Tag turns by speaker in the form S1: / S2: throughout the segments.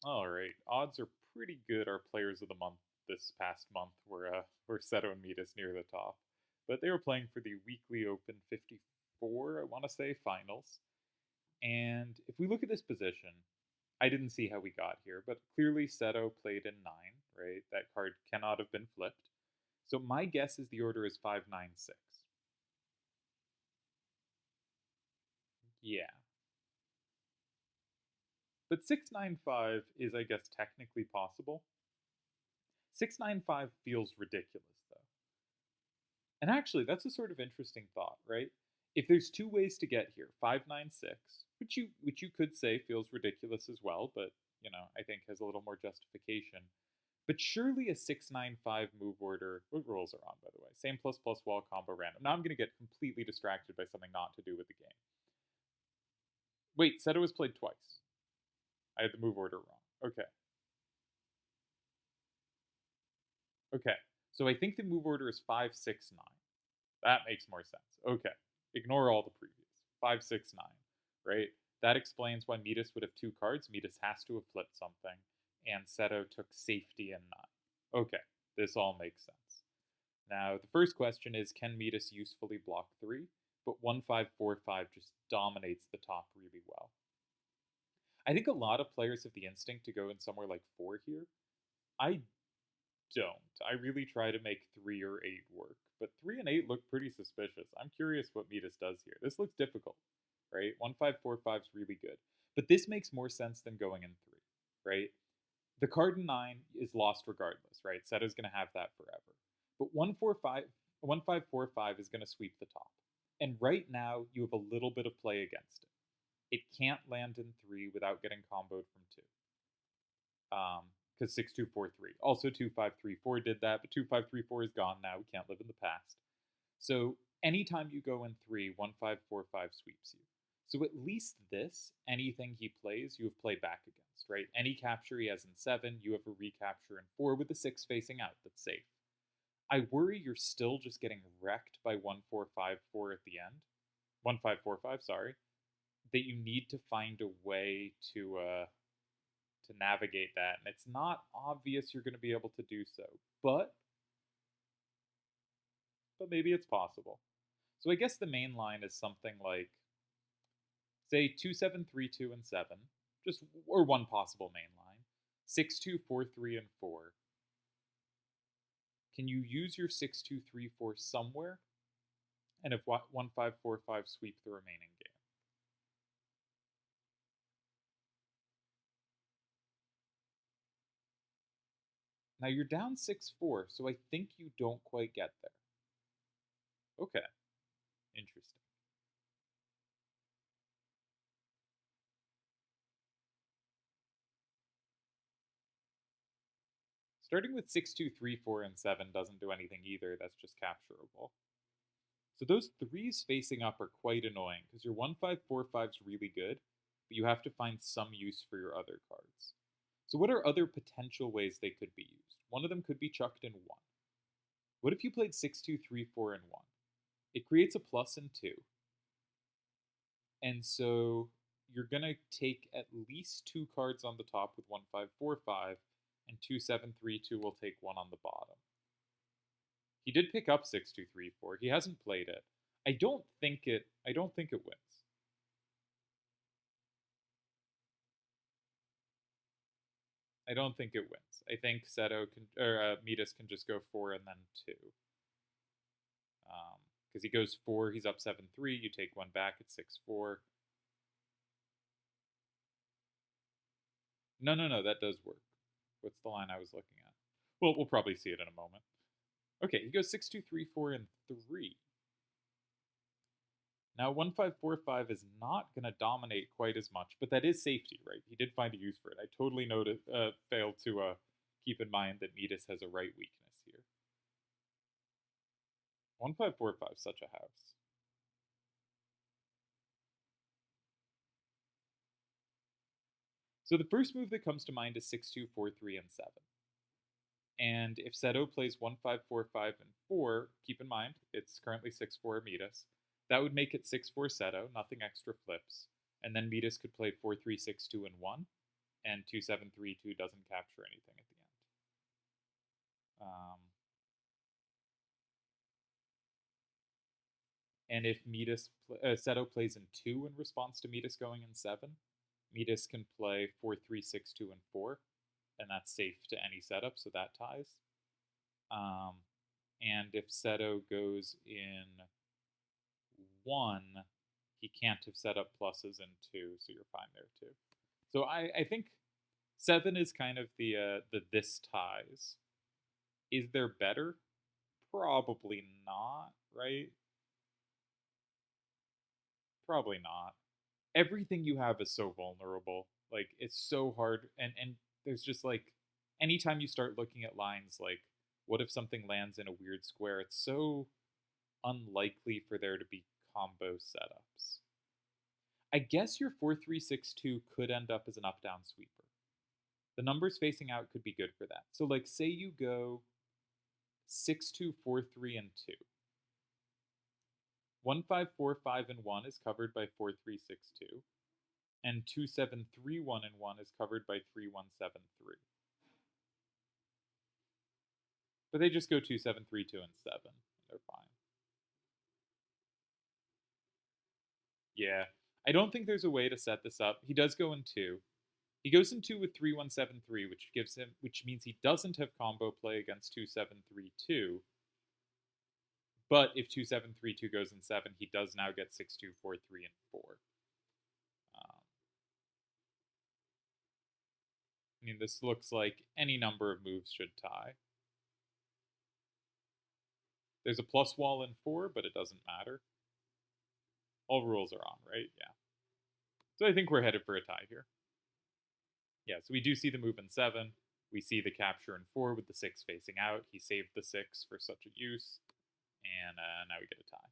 S1: All right, odds are pretty good. Our players of the month this past month were Seto and Midas near the top, but they were playing for the weekly Open 54, I want to say, finals. And if we look at this position, I didn't see how we got here, but clearly Seto played in 9, right? That card cannot have been flipped. So my guess is the order is 596. Yeah. But 695 is, I guess, technically possible. 695 feels ridiculous, though. And actually, that's a sort of interesting thought, right? If there's two ways to get here, 596, which you could say feels ridiculous as well, but I think has a little more justification. But surely a 695 move order. What rules are on, by the way? Same plus plus wall combo random. Now I'm going to get completely distracted by something not to do with the game. Wait, Seto was played twice. I had the move order wrong. Okay. Okay. So I think the move order is 569. That makes more sense. Okay. Ignore all the previous. 569, right? That explains why Midas would have two cards. Midas has to have flipped something, and Seto took safety in 9. Okay, this all makes sense. Now, the first question is, can Midas usefully block 3? But 1545 just dominates the top really well. I think a lot of players have the instinct to go in somewhere like 4 here. I don't. I really try to make 3 or 8 work, but 3 and 8 look pretty suspicious. I'm curious what Midas does here. This looks difficult, right? 1545 is really good, but this makes more sense than going in 3, right? The card in 9 is lost regardless, right? Seto's going to have that forever. But 1545 is going to sweep the top. And right now, you have a little bit of play against it. It can't land in 3 without getting comboed from 2. Because 6243. Also 2534 did that, but 2534 is gone now. We can't live in the past. So anytime you go in 3, 1545 sweeps you. So at least this, anything he plays, you have play back against, right? Any capture he has in 7, you have a recapture in 4 with the 6 facing out. That's safe. I worry you're still just getting wrecked by 1454 at the end. 1545, sorry. That you need to find a way to navigate that, and it's not obvious you're going to be able to do so, but maybe it's possible. So I guess the main line is something like, say, 2732 and 7, just or one possible main line, 6243 and 4. Can you use your 6234 somewhere? And if 1545 sweep the remaining game. Now you're down 6-4, so I think you don't quite get there. Okay, interesting. Starting with 6234 and 7 doesn't do anything either, that's just capturable. So those threes facing up are quite annoying because your 1545 is really good, but you have to find some use for your other cards. So what are other potential ways they could be used? One of them could be chucked in 1. What if you played 6234 and 1? It creates a plus in 2. And so you're going to take at least 2 cards on the top with 1545, and 2732 will take 1 on the bottom. He did pick up 6234. He hasn't played it. I don't think it wins. I don't think it wins. I think Seto can or Midas can just go 4 and then 2. Because he goes 4, he's up 7-3. You take 1 back at 6-4. No, no, no, that does work. What's the line I was looking at? Well, we'll probably see it in a moment. Okay, he goes 6-2-3-4 and 3. Now 1545 is not going to dominate quite as much, but that is safety, right? He did find a use for it. I totally failed to keep in mind that Midas has a right weakness here. 1545 is such a house. So the first move that comes to mind is 6-2-4-3 and 7. And if Seto plays 1545 and 4, keep in mind it's currently 6-4 Midas. That would make it 6-4 Seto, nothing extra flips. And then Midas could play 4-3-6-2 and 1. and 2732 doesn't capture anything at the end. And if Seto plays in 2 in response to Midas going in 7, Midas can play 4, 3, 6, 2, and 4, and that's safe to any setup, so that ties. And if Seto goes in 1, he can't have set up pluses in 2, so you're fine there too. So I think 7 is kind of the this ties. Is there better? Probably not, right? Probably not. Everything you have is so vulnerable. Like it's so hard, and there's just like anytime you start looking at lines like what if something lands in a weird square, it's so unlikely for there to be combo setups. I guess your 4-3-6-2 could end up as an up down sweeper. The numbers facing out could be good for that. So like say you go 6-2-4-3 and 2. 1-5-4-5 and 1 is covered by 4-3-6-2, and 2-7-3-1 and 1 is covered by 3-1-7-3. But they just go 2-7-3-2 and 7. They're fine. Yeah. I don't think there's a way to set this up. He does go in 2. He goes in 2 with 3-1-7-3, which means he doesn't have combo play against 2-7-3-2. But if 2-7-3-2 goes in 7, he does now get 6-2-4-3 and 4. I mean, this looks like any number of moves should tie. There's a plus wall in 4, but it doesn't matter. All rules are on, right? Yeah. So I think we're headed for a tie here. Yeah, so we do see the move in 7. We see the capture in 4 with the 6 facing out. He saved the 6 for such a use. And now we get a tie.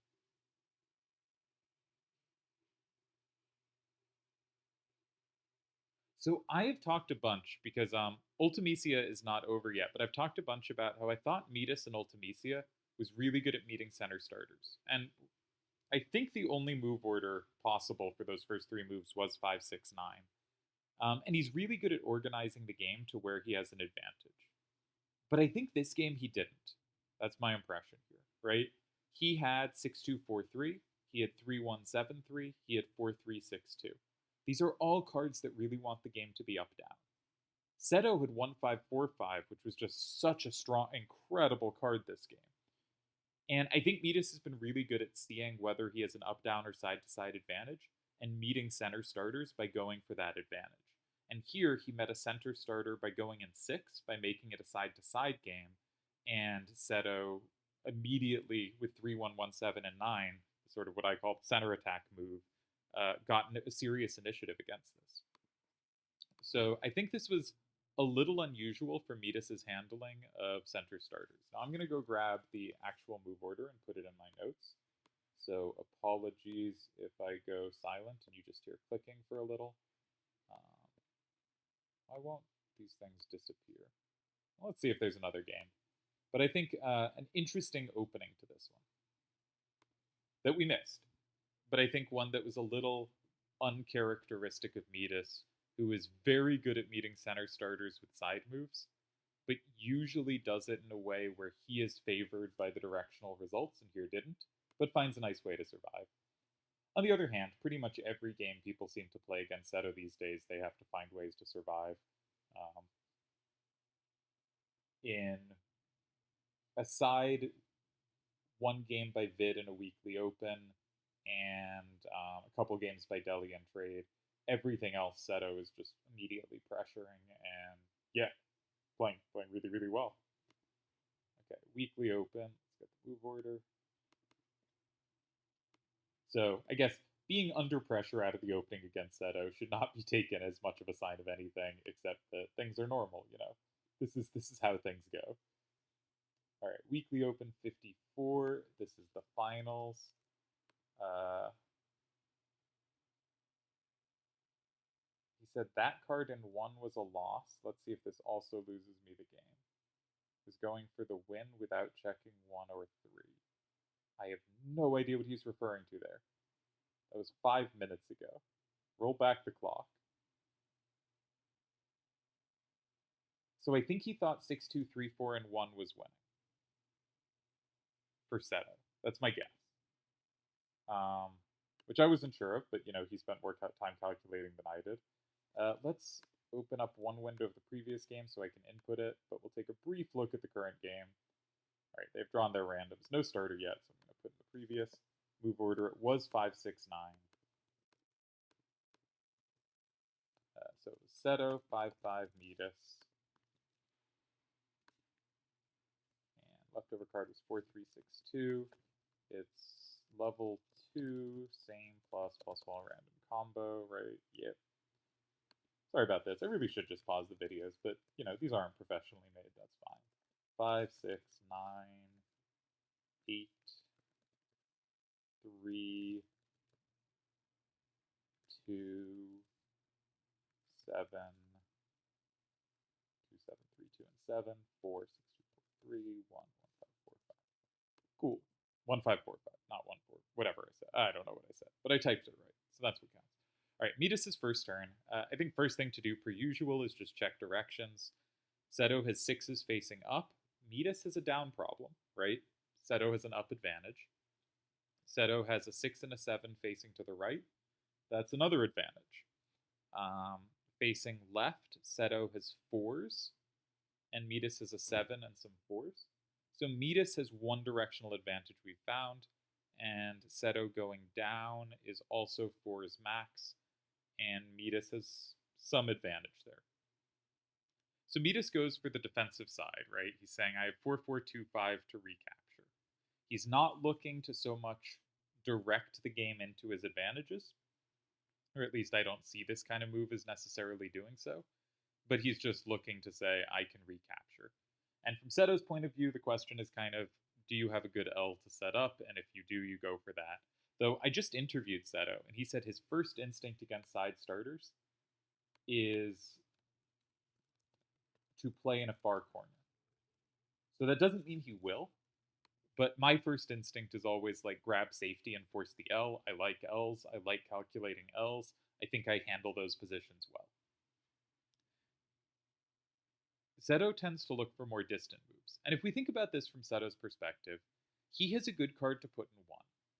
S1: So I have talked a bunch because Ultimecia is not over yet, but I've talked a bunch about how I thought Midas and Ultimecia was really good at meeting center starters. And I think the only move order possible for those first 3 moves was 5, 6, 9. And he's really good at organizing the game to where he has an advantage. But I think this game he didn't. That's my impression here, right? He had 6-2-4-3, he had 3-1-7-3, he had 4-3-6-2. These are all cards that really want the game to be up down. Seto had 1-5-4-5, which was just such a strong, incredible card this game. And I think Midas has been really good at seeing whether he has an up down or side to side advantage and meeting center starters by going for that advantage. And here he met a center starter by going in 6, by making it a side to side game. And Seto immediately with 3-1-1-7 and 9, sort of what I call center attack move, got a serious initiative against this. So I think this was a little unusual for Midas's handling of center starters. Now I'm going to go grab the actual move order and put it in my notes. So apologies if I go silent and you just hear clicking for a little. Why won't these things disappear? Well, let's see if there's another game. But I think an interesting opening to this one that we missed. But I think one that was a little uncharacteristic of Midas, who is very good at meeting center starters with side moves, but usually does it in a way where he is favored by the directional results, and here didn't, but finds a nice way to survive. On the other hand, pretty much every game people seem to play against Seto these days, they have to find ways to survive. In a side, one game by Vid in a weekly open, and a couple games by Deli and Trade. Everything else, Seto is just immediately pressuring and, yeah, playing really, really well. Okay, weekly open. Let's get the move order. So I guess being under pressure out of the opening against Seto should not be taken as much of a sign of anything, except that things are normal. This is how things go. All right, weekly open 54. This is the finals. He said that card in 1 was a loss. Let's see if this also loses me the game. He's going for the win without checking 1 or 3. I have no idea what he's referring to there. That was 5 minutes ago. Roll back the clock. So I think he thought 6-2-3-4 and 1 was winning for Seto. That's my guess. Um, which I wasn't sure of, but he spent more time calculating than I did. Let's open up one window of the previous game so I can input it, but we'll take a brief look at the current game. All right, they've drawn their randoms. No starter yet, so I'm going to put in the previous. Move order, it was 5-6-9. So it was Seto, 5-5 Midas. And leftover card was 4-3-6-2. It's level 2, same plus all random combo, right? Yep. Sorry about this. I really should just pause the videos, but these aren't professionally made. That's fine. 5, 6, 9, 8, 3, 2, 7, 2, 7, 3, 2, and 7, 4, 6, 2, 4, 3, 1, 1, 5, 4, 5. Cool. 1, 5, 4, 5, not 1, 4. Whatever I said. I don't know what I said, but I typed it right, so that's what counts. All right, Midas' first turn. I think first thing to do, per usual, is just check directions. Seto has 6s facing up. Midas has a down problem, right? Seto has an up advantage. Seto has a 6 and a 7 facing to the right. That's another advantage. Facing left, Seto has 4s, and Midas has a 7 and some 4s. So Midas has one directional advantage we've found, and Seto going down is also 4s max, and Midas has some advantage there. So Midas goes for the defensive side, right? He's saying, I have 4-4-2-5 to recapture. He's not looking to so much direct the game into his advantages, or at least I don't see this kind of move as necessarily doing so, but he's just looking to say, I can recapture. And from Seto's point of view, the question is kind of, do you have a good L to set up? And if you do, you go for that. Though I just interviewed Seto, and he said his first instinct against side starters is to play in a far corner. So that doesn't mean he will, but my first instinct is always like grab safety and force the L. I like Ls. I like calculating Ls. I think I handle those positions well. Seto tends to look for more distant moves. And if we think about this from Seto's perspective, he has a good card to put in 1,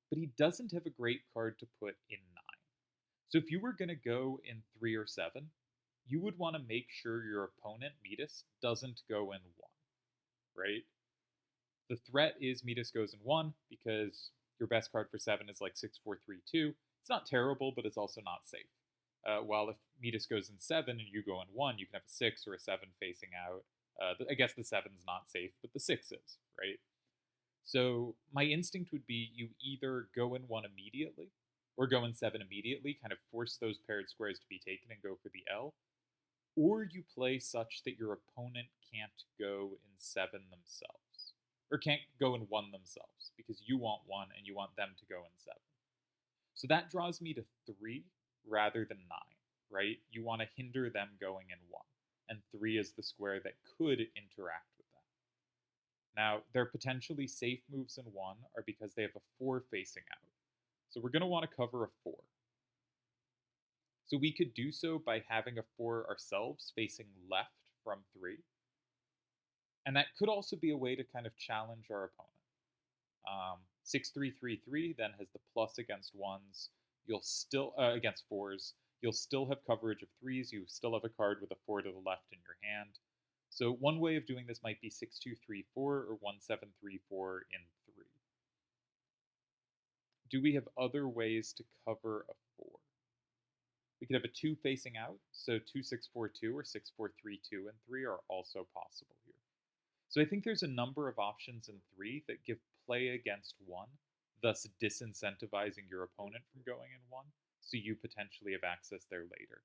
S1: but he doesn't have a great card to put in 9. So if you were going to go in 3 or 7, you would want to make sure your opponent, Midas, doesn't go in 1, right? The threat is Midas goes in 1 because your best card for 7 is like 6-4-3-2. It's not terrible, but it's also not safe. While if Midas goes in 7 and you go in 1, you can have a 6 or a 7 facing out. I guess the 7's not safe, but the 6 is, right? So my instinct would be you either go in 1 immediately or go in 7 immediately, kind of force those paired squares to be taken and go for the L, or you play such that your opponent can't go in 7 themselves, or can't go in 1 themselves, because you want 1 and you want them to go in 7. So that draws me to 3 rather than 9, right? You want to hinder them going in 1, and 3 is the square that could interact with that. Now, their potentially safe moves in 1 are because they have a 4 facing out. So we're going to want to cover a 4. So we could do so by having a 4 ourselves facing left from 3. And that could also be a way to kind of challenge our opponent. 6-3-3-3 then has the plus against 1s. You'll still, against 4s, you'll still have coverage of 3s. You still have a card with a 4 to the left in your hand. So one way of doing this might be 6-2-3-4 or 1-7-3-4 in 3. Do we have other ways to cover a 4? We could have a 2 facing out, so 2-6-4-2 or 6-4-3-2 and 3 are also possible here. So I think there's a number of options in 3 that give play against 1, thus disincentivizing your opponent from going in 1, so you potentially have access there later.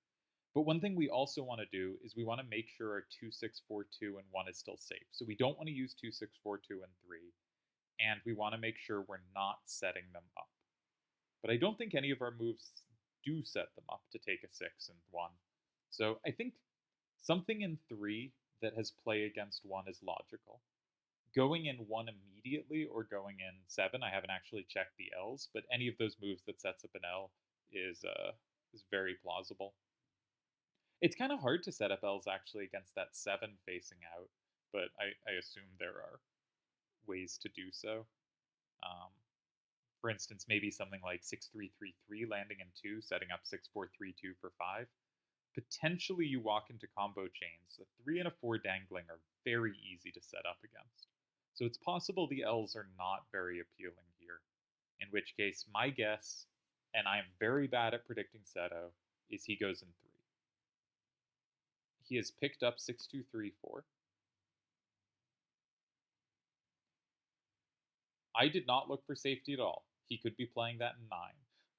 S1: But one thing we also want to do is we want to make sure our 2-6-4-2 and 1 is still safe. So we don't want to use 2-6-4-2 and 3, and we want to make sure we're not setting them up. But I don't think any of our moves do set them up to take a 6 and 1. So I think something in 3 that has play against 1 is logical. Going in 1 immediately or going in 7, I haven't actually checked the Ls, but any of those moves that sets up an L is very plausible. It's kind of hard to set up L's actually against that 7 facing out, but I assume there are ways to do so. Um, for instance, maybe something like 6-3-3-3 landing in 2, setting up 6-4-3-2 for 5. Potentially you walk into combo chains. A 3 and a 4 dangling are very easy to set up against. So it's possible the L's are not very appealing here. In which case, my guess, and I am very bad at predicting Seto, is he goes in 3. He has picked up 6-2-3-4. I did not look for safety at all. He could be playing that in 9.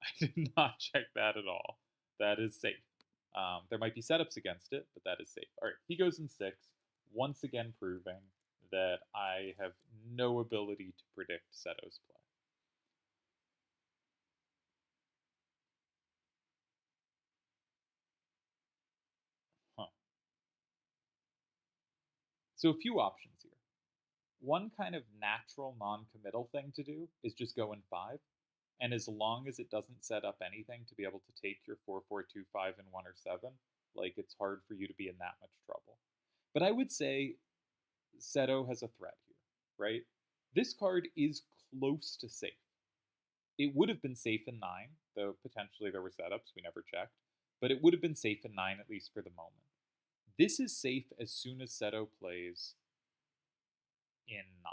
S1: I did not check that at all. That is safe. There might be setups against it, but that is safe. All right, he goes in 6, once again proving that I have no ability to predict Seto's play. Huh. So a few options here. One kind of natural non-committal thing to do is just go in 5. And as long as it doesn't set up anything to be able to take your 4-4-2-5 in 1 or 7, like it's hard for you to be in that much trouble. But I would say Seto has a threat here, right? This card is close to safe. It would have been safe in 9, though potentially there were setups we never checked, but it would have been safe in 9 at least for the moment. This is safe as soon as Seto plays in 9.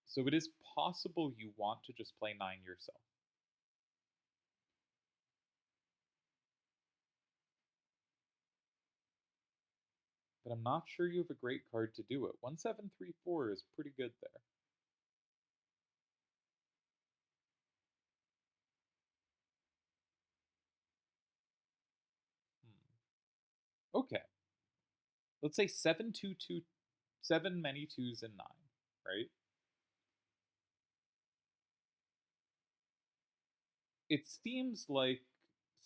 S1: So it is possible you want to just play 9 yourself. But I'm not sure you have a great card to do it. 1734 is pretty good there. Okay. Let's say 7-2-2, 7 many 2s and 9, right? It seems like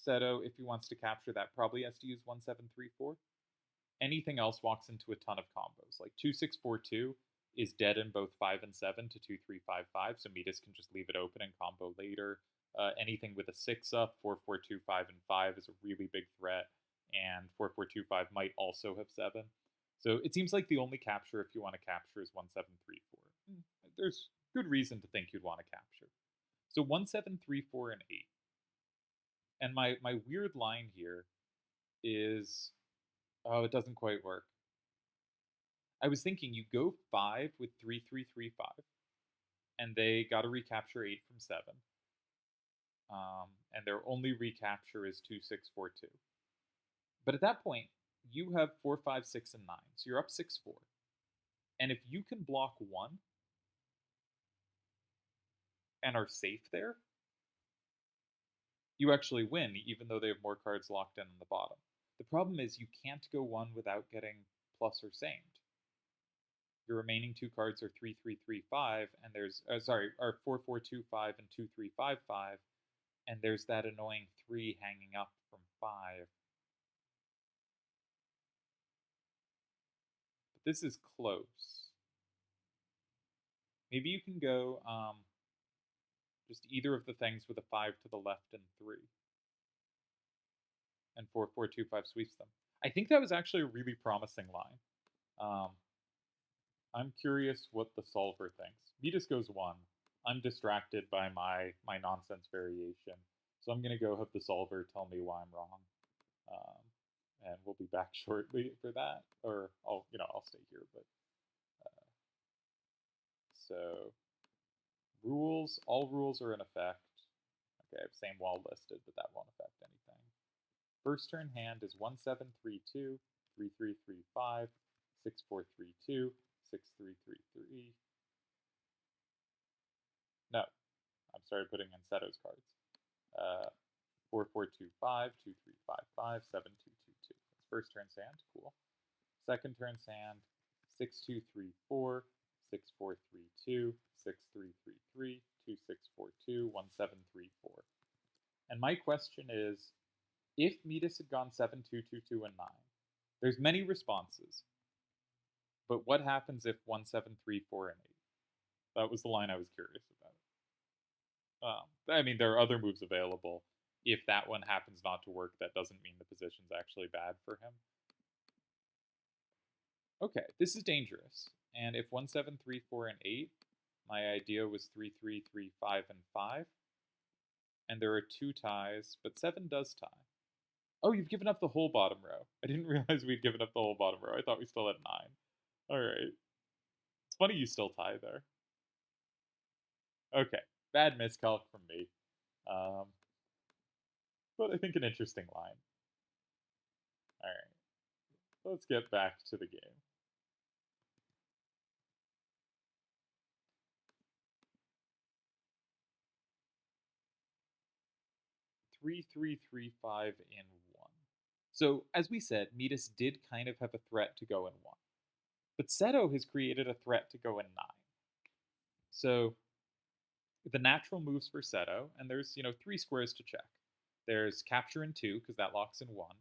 S1: Seto, if he wants to capture that, probably has to use 1734. Anything else walks into a ton of combos. Like 2-6-4-2 is dead in both 5 and 7 to 2-3-5-5, so Midas can just leave it open and combo later. Anything with a 6 up, 4-4-2-5 and 5 is a really big threat, and 4-4-2-5 might also have 7. So it seems like the only capture if you want to capture is 1734. There's good reason to think you'd want to capture. So 1734 and 8. And my weird line here is, oh, it doesn't quite work. I was thinking you go 5 with 3-3-3-5, and they got to recapture 8 from 7. And their only recapture is 2-6-4-2. But at that point, you have 4, 5, 6, and 9. So you're up 6-4. And if you can block 1 and are safe there, you actually win, even though they have more cards locked in on the bottom. The problem is you can't go 1 without getting plus or samed. Your remaining 2 cards are 3-3-3-5, and there's are 4-4-2-5 and 2-3-5-5, and there's that annoying 3 hanging up from 5. But this is close. Maybe you can go just either of the things with a 5 to the left and 3. And 4-4-2-5 sweeps them. I think that was actually a really promising line. I'm curious what the solver thinks. Midas goes 1. I'm distracted by my nonsense variation, so I'm gonna go have the solver tell me why I'm wrong, and we'll be back shortly for that. Or I'll stay here. But so rules, all rules are in effect. Okay, I have same wall listed, but that won't affect anything. First turn hand is 1-7-3-2, 3-3-3-5, 6-4-3-2, 6-3-3-3. No, I'm sorry, putting in Seto's cards. 4-4-2-5, 2-3-5-5, 7-2-2-2. That's first turn's hand, cool. Second turn's hand, 6-2-3-4, 6-4-3-2, 6-3-3-3, 2-6-4-2, 1-7-3-4. And my question is, if Midas had gone 7-2-2-2 and 9, there's many responses. But what happens if 1-7-3-4 and 8? That was the line I was curious about. I mean, there are other moves available. if that one happens not to work, that doesn't mean the position's actually bad for him. Okay, this is dangerous. And if 1, 7, 3, 4, and 8, my idea was 3, 3, 3, 5, and 5. And there are 2 ties, but 7 does tie. Oh, you've given up the whole bottom row. I didn't realize we'd given up the whole bottom row. I thought we still had 9. All right. It's funny you still tie there. Okay, bad miscalc from me. But I think an interesting line. All right, let's get back to the game. 3, 3, 3, 5, and 1. So, as we said, Midas did kind of have a threat to go in 1. But Seto has created a threat to go in 9. So, the natural moves for Seto, and there's, 3 squares to check. There's capture in 2, because that locks in 1.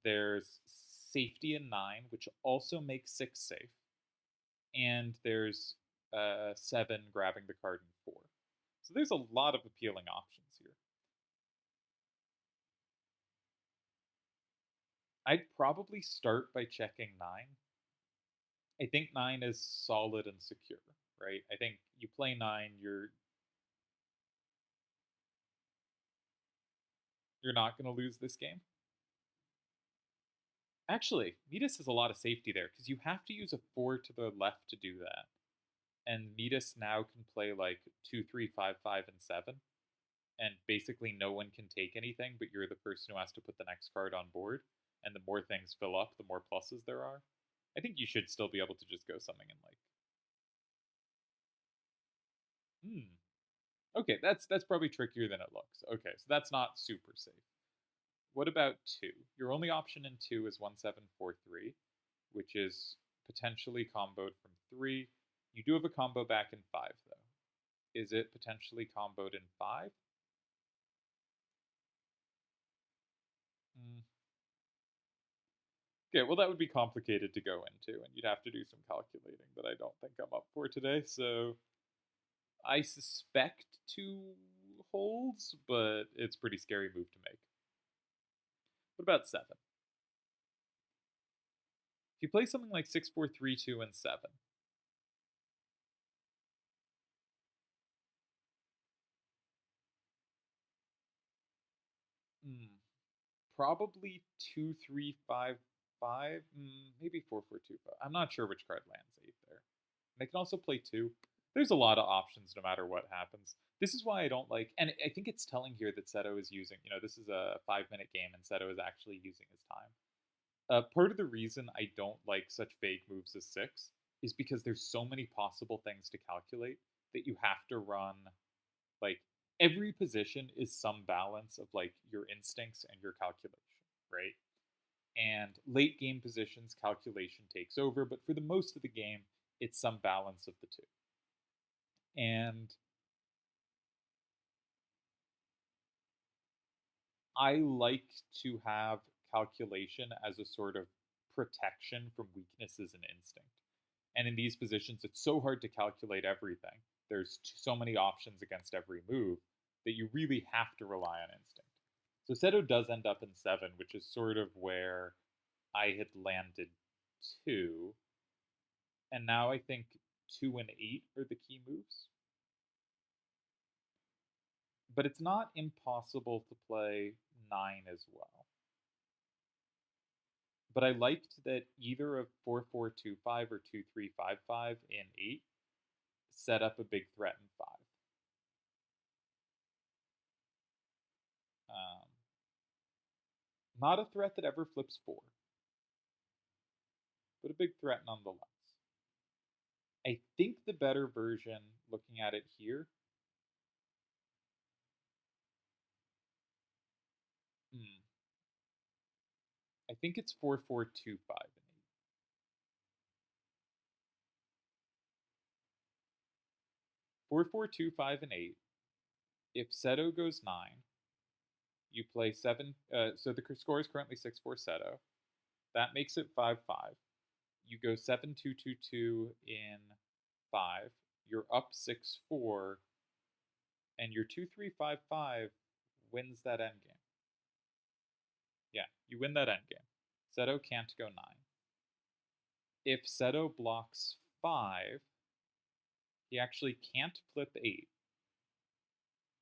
S1: There's safety in 9, which also makes 6 safe. And there's 7 grabbing the card in 4. So there's a lot of appealing options here. I'd probably start by checking 9. I think 9 is solid and secure, right? I think you play 9, you're not going to lose this game. Actually, Midas has a lot of safety there because you have to use a 4 to the left to do that. And Midas now can play like 2, 3, 5, 5, and 7. And basically no one can take anything, but you're the person who has to put the next card on board. And the more things fill up, the more pluses there are. I think you should still be able to just go something in like... Okay, that's probably trickier than it looks. Okay, so that's not super safe. What about 2? Your only option in 2 is 1, 7, 4, 3, which is potentially comboed from 3. You do have a combo back in 5, though. Is it potentially comboed in 5? Okay, well, that would be complicated to go into, and you'd have to do some calculating that I don't think I'm up for today, so I suspect 2 holds, but it's a pretty scary move to make. What about 7? If you play something like 6, 4, 3, 2, and 7, probably 2, 3, 5, 5, maybe 4, 4, 2, 5. I'm not sure which card lands 8 there. And I can also play 2. There's a lot of options no matter what happens. This is why I don't like, and I think it's telling here that Seto is using, this is a 5-minute game and Seto is actually using his time. Part of the reason I don't like such vague moves as 6 is because there's so many possible things to calculate that you have to run, like, every position is some balance of, like, your instincts and your calculation, right? And late game positions, calculation takes over, but for the most of the game, it's some balance of the two. And I like to have calculation as a sort of protection from weaknesses and instinct. And in these positions, it's so hard to calculate everything. There's so many options against every move that you really have to rely on instinct. So Seto does end up in 7, which is sort of where I had landed 2. And now I think 2 and 8 are the key moves. But it's not impossible to play 9 as well. But I liked that either of 4, 4, 2, 5 or 2, 3, 5, 5 and 8 set up a big threat in 5. Not a threat that ever flips 4, but a big threat nonetheless. I think the better version, looking at it here, I think it's 4, 4, 2, 5, and 8. 4, 4, 2, 5, and 8. If Seto goes 9, you play 7. So the score is currently 6, 4 Seto. That makes it 5, 5. You go 7, 2, 2, 2 in 5. You're up 6, 4. And your 2, 3, 5, 5, wins that endgame. Yeah, you win that endgame. Seto can't go 9. If Seto blocks 5, he actually can't flip 8.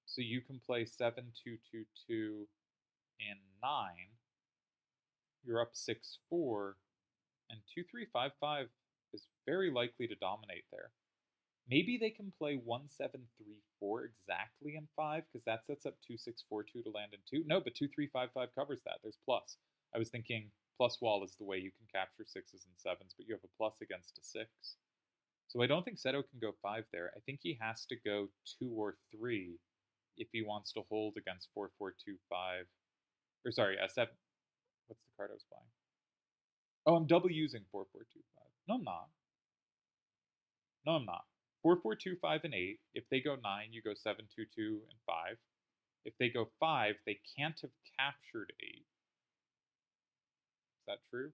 S1: So you can play 7-2-2-2 in 9. You're up 6-4, and 2-3-5-5 is very likely to dominate there. Maybe they can play 1-7-3-4 exactly in 5, because that sets up 2-6-4-2 to land in 2. No, but 2-3-5-5 covers that. There's plus. I was thinking plus wall is the way you can capture 6s and 7s, but you have a plus against a 6. So I don't think Seto can go 5 there. I think he has to go 2 or 3 if he wants to hold against 4-4-2-5. Or sorry, 7. What's the card I was playing? Oh, I'm double using 4-4-2-5. No, I'm not. No, I'm not. 4-4-2-5 and 8. If they go 9, you go 7-2-2 and 5. If they go 5, they can't have captured 8. Is that true?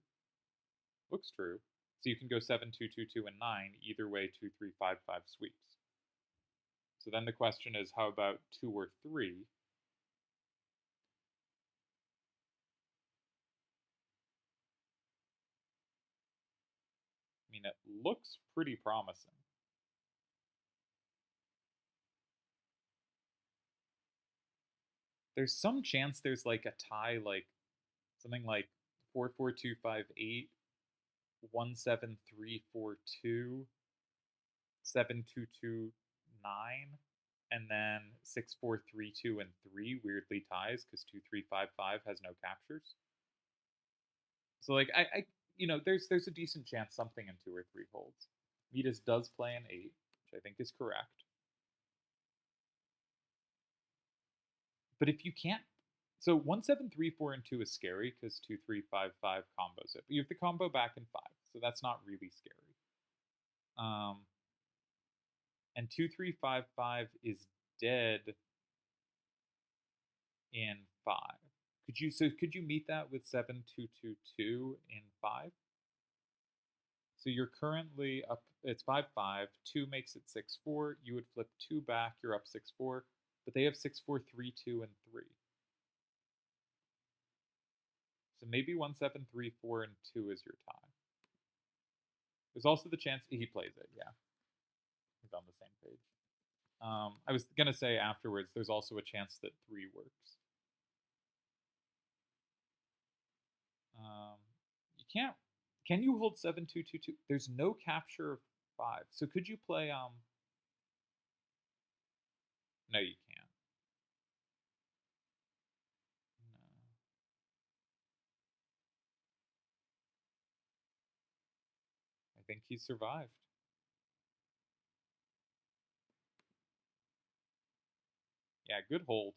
S1: Looks true. So you can go 7-2-2-2 and 9. Either way, 2-3-5-5 sweeps. So then the question is, how about 2 or 3? I mean, it looks pretty promising. There's some chance there's like a tie, like something like 4-4-2-5-8, 1-7-3-4-2, 7-2-2-9, and then 6-4-3-2 and 3 weirdly ties because 2-3-5-5 has no captures. So like I there's a decent chance something in 2 or 3 holds. Midas does play an 8, which I think is correct. But if you can't, so 1-7-3-4 and 2 is scary because 2-3-5-5 combos it. But you have the combo back in 5, so that's not really scary. And 2-3-5-5 is dead in 5. Could you meet that with 7-2-2-2 in 5? So you're currently up, it's 5-5, 2 makes it 6-4, you would flip 2 back, you're up 6-4, but they have 6-4-3-2 and 3. So maybe 1-7-3-4 and 2 is your tie. There's also the chance he plays it, yeah. He's on the same page. I was gonna say afterwards, there's also a chance that 3 works. You can't. Can you hold 7-2-2-2? There's no capture of 5. So could you play No, you can't. No. I think he survived. Yeah, good hold.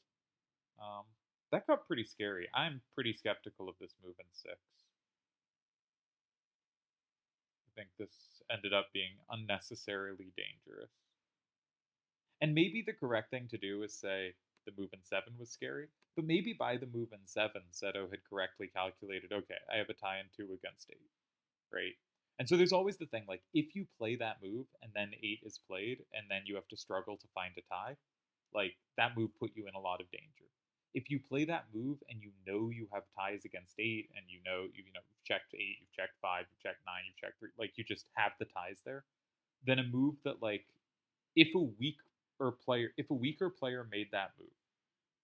S1: That got pretty scary. I'm pretty skeptical of this move in 6. I think this ended up being unnecessarily dangerous. And maybe the correct thing to do is say the move in 7 was scary, but maybe by the move in 7, Seto had correctly calculated, okay, I have a tie in 2 against 8, right? And so there's always the thing, like, if you play that move and then 8 is played, and then you have to struggle to find a tie, like, that move put you in a lot of danger. If you play that move and you know you have ties against 8, and you've checked 8, you've checked 5, you've checked 9, you've checked 3, like, you just have the ties there, then a move that, like, if a weaker player made that move,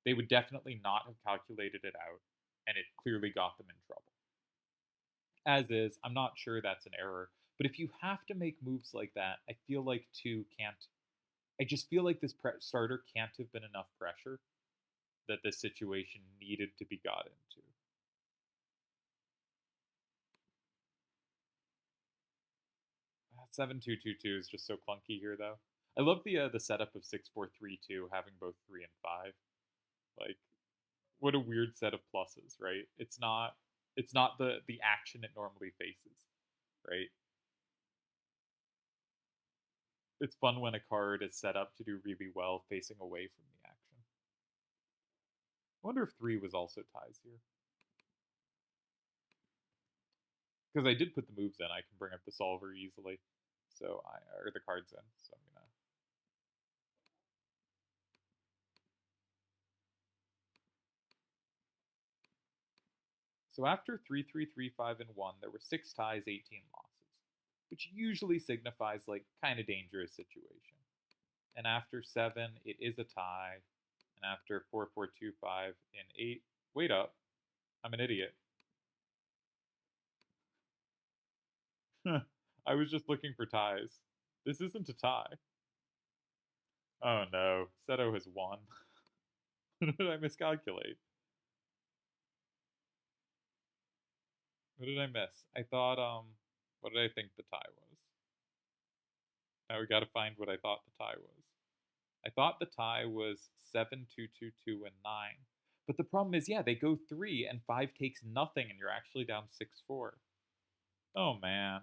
S1: they would definitely not have calculated it out, and it clearly got them in trouble. As is, I'm not sure that's an error, but if you have to make moves like that, I feel like 2 can't. I just feel like this starter can't have been enough pressure that this situation needed to be got into. That 7-2-2-2 is just so clunky here, though. I love the setup of 6-4-3-2 having both 3 and 5. Like, what a weird set of pluses, right? It's not the action it normally faces, right? It's fun when a card is set up to do really well facing away from the action. I wonder if 3 was also ties here. Because I did put the moves in, I can bring up the solver easily. Or the cards in, so I'm gonna So after 3, 3, 3, 5, and 1, there were 6 ties, 18 losses, which usually signifies like kind of dangerous situation. And after 7, it is a tie. And after 4, 4, 2, 5, and 8, wait up, I'm an idiot. I was just looking for ties. This isn't a tie. Oh no, Seto has won. What did I miscalculate? What did I miss? I thought, what did I think the tie was? Now we gotta find what I thought the tie was. I thought the tie was 7, 2, 2, 2, and 9. But the problem is, yeah, they go 3 and 5 takes nothing and you're actually down 6, 4. Oh man.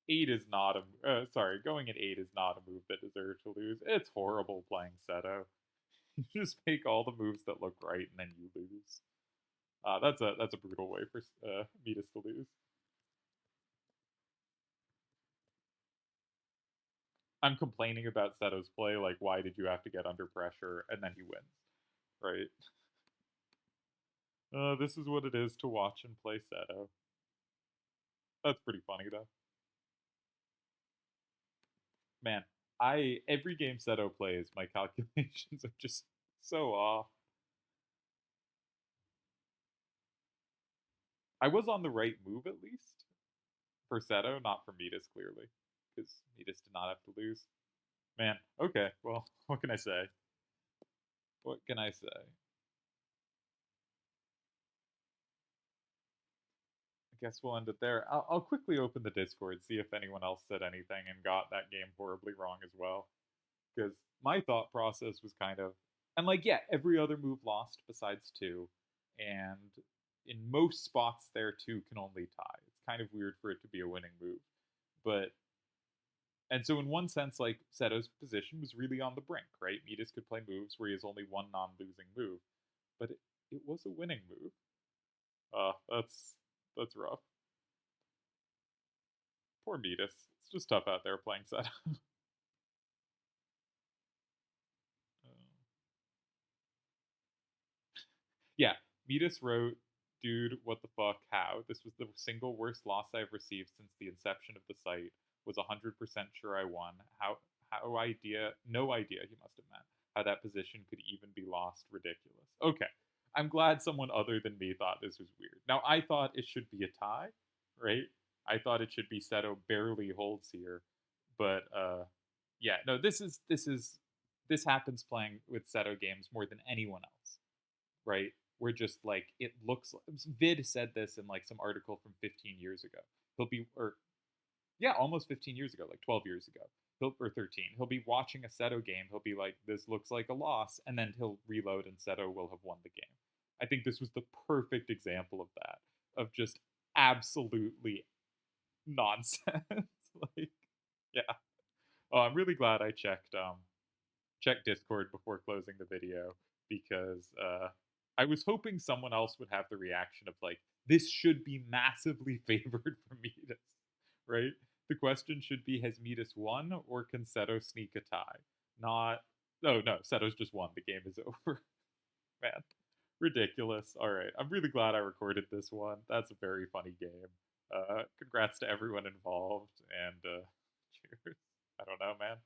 S1: 8 is not a, sorry, going at 8 is not a move that deserves to lose. It's horrible playing Seto. You just make all the moves that look right and then you lose. That's a brutal way for Midas to lose. I'm complaining about Seto's play, like why did you have to get under pressure, and then he wins, right? This is what it is to watch and play Seto. That's pretty funny though. Man, every game Seto plays, my calculations are just so off. I was on the right move at least for Seto, not for Midas clearly, because Midas did not have to lose. Man, okay, well, what can I say? What can I say? I guess we'll end it there. I'll quickly open the Discord, see if anyone else said anything and got that game horribly wrong as well. Because my thought process was kind of, and like, yeah, every other move lost besides 2, and in most spots there 2 can only tie. It's kind of weird for it to be a winning move, but and so in one sense, like Seto's position was really on the brink, right? Midas could play moves where he has only one non-losing move, but it was a winning move. That's rough. Poor Midas. It's just tough out there playing Seto. Yeah, Midas wrote, "Dude, what the fuck? How? This was the single worst loss I've received since the inception of the site. Was 100% sure I won. How idea? No idea. He must have meant how that position could even be lost. Ridiculous." Okay, I'm glad someone other than me thought this was weird. Now I thought it should be a tie, right? I thought it should be Seto barely holds here, but yeah, no. This happens playing with Seto games more than anyone else, right? We're just like it looks. Vid said this in like some article from 15 years ago. He'll be or yeah, almost 15 years ago, like 12 years ago. Or 13. He'll be watching a Seto game. He'll be like, "This looks like a loss," and then he'll reload, and Seto will have won the game. I think this was the perfect example of that, of just absolutely nonsense. Like, yeah. Oh, I'm really glad I checked Discord before closing the video because I was hoping someone else would have the reaction of like, this should be massively favored for Midas, right? The question should be, has Midas won or can Seto sneak a tie? Not, oh no, Seto's just won. The game is over. Man, ridiculous. All right, I'm really glad I recorded this one. That's a very funny game. Congrats to everyone involved and cheers. I don't know, man.